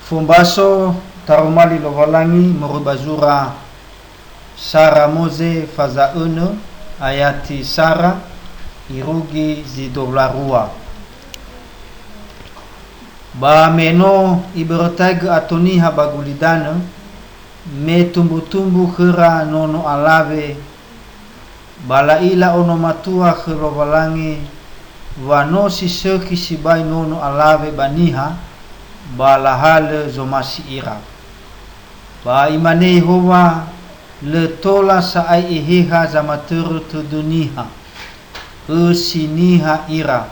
Fumbaso tarumali lovalangi merubazura Sara Moze faza 1 ayati Sara irugi zidoblarua ba meno iberotag atoni habagulidana me tumbu-tumbu khera nono alave bala ila ono matua khrovalangi wano siseki sibai nono alave baniha bala hale zomasi ira ba imane Yehova le tola saai eheha zamatur tuduniha usiniha ira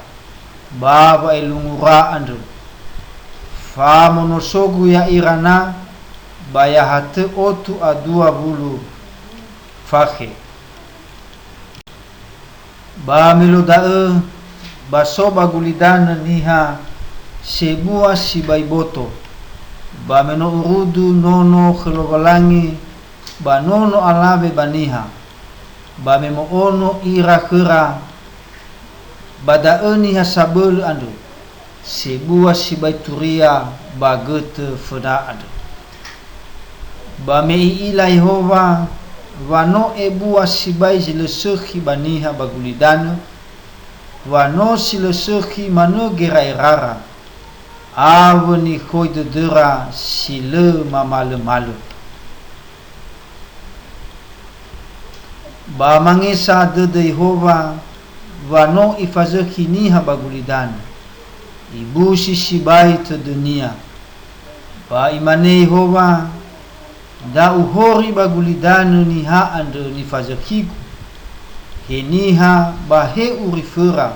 baba elungura andu fa monosogu ya irana baya hate otu adua bulu fakhe ba melodae baso bagulidana niha sebua sibaiboto ba meno urudu nono khlovalangi ba nono alave baniha ba memo ono ira khera badaeni hasabul andu sebua sibaituria ba gote feda adu ba mei ila Yehova wano ebua sibai zilesukhi baniha bagulidana wano silesukhi mano gerairara avoni khoi de dura sile mamale malu ba mangesa de Yehova wano ifazekhi niha bagulidana ibu sibai te dunia ba imane Yehova da uhori bagulidana niha ande nifazekhiku he niha ba he urifura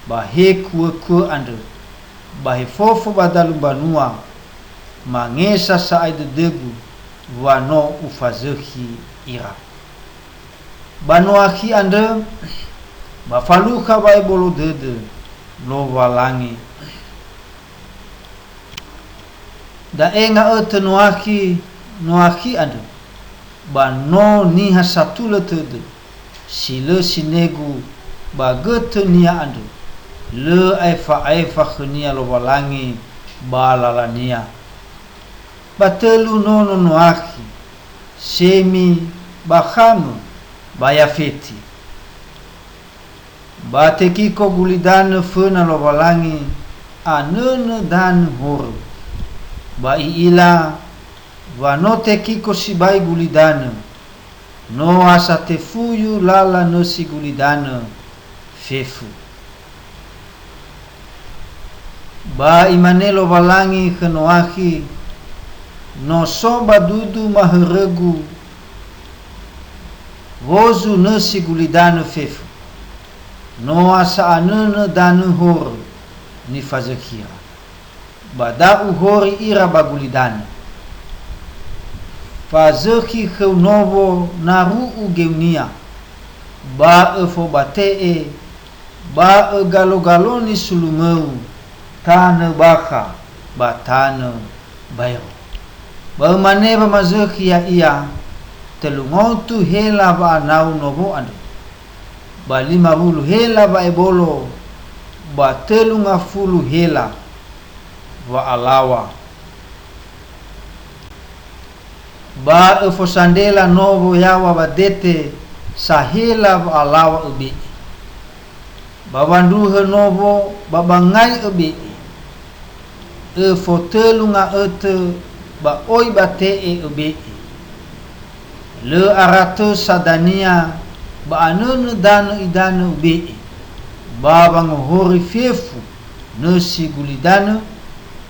ba he kuku ande ba he fofo badalu banua mangesa saai de debu wano ufazekhi ira banua khi ande ba faluka ba bolo dede lo walangi da enga ete noaki ande ba no niha satula tede sile sinegu ba gete nia ande le aifa khnia lo walangi ba lalania batelu nono noaki semi ba khamu ba yafeti ba tekiko gulidan fena lo walangi anene dan hor ba ila wano tekiko sibai gulidana no asa tefuyu lala no si gulidana fefu ba imanelo walangi khenoahi no soba dudu maheregu wozu no si gulidana fefu no asa anene danu hor ni fazekira bada uhori ira bagulidana fazekhi kheunovo naru ugeunia ba efo batee ba galo-galoni sulumeu tane baka batane bayo ba mane ba mazekhi ya ia telungotu hela ba anau novo ande ba 50 hela ba ebolo ba telunga fulu hela wa alawa ba efosandela novo yawa badete sahela wa alawa ubi babanduhe novo babangai ubi efotelunga ete ba oi batee ubi le aratu sadania ba anunu danu idanu ubi ba hori fefu nesi gulidanu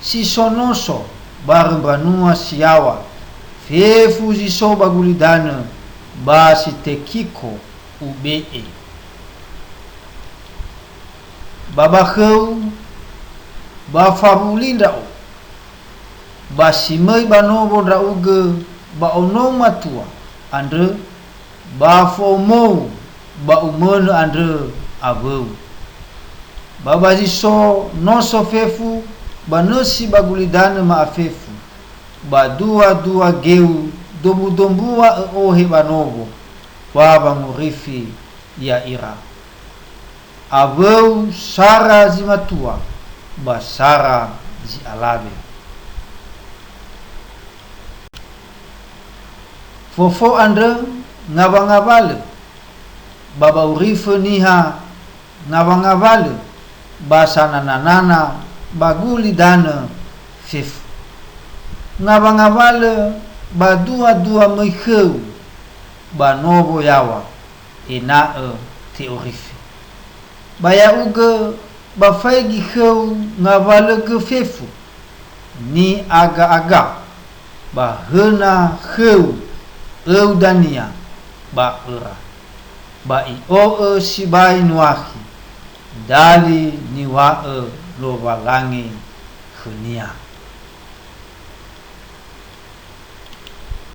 si sonoso barembanua siawa fefu ziso bagulidana ba si tekiko ubee baba kheu ba fabulinda o ba simei banobo dra uge ba ono matua andre ba fomo ba umon andre aveu baba ziso no so fefu banosi bagulidana ma afefu ba dua geu dombu-dombua ohe banovo baba ngurifi ya ira aveu Sara zimatua ba Sara zi alabe fofo andre ngawangawale baba urifu niha ngawangawale basana nanana baguli dana fif ngawangawale badua meikheu ba novo yawa ina te urifi baya uga ba faigi kheu ngawale ke fefu ni aga ba hena kheu eudania ba ura ba i o sibai nuahi dali ni wa lo walangi khnia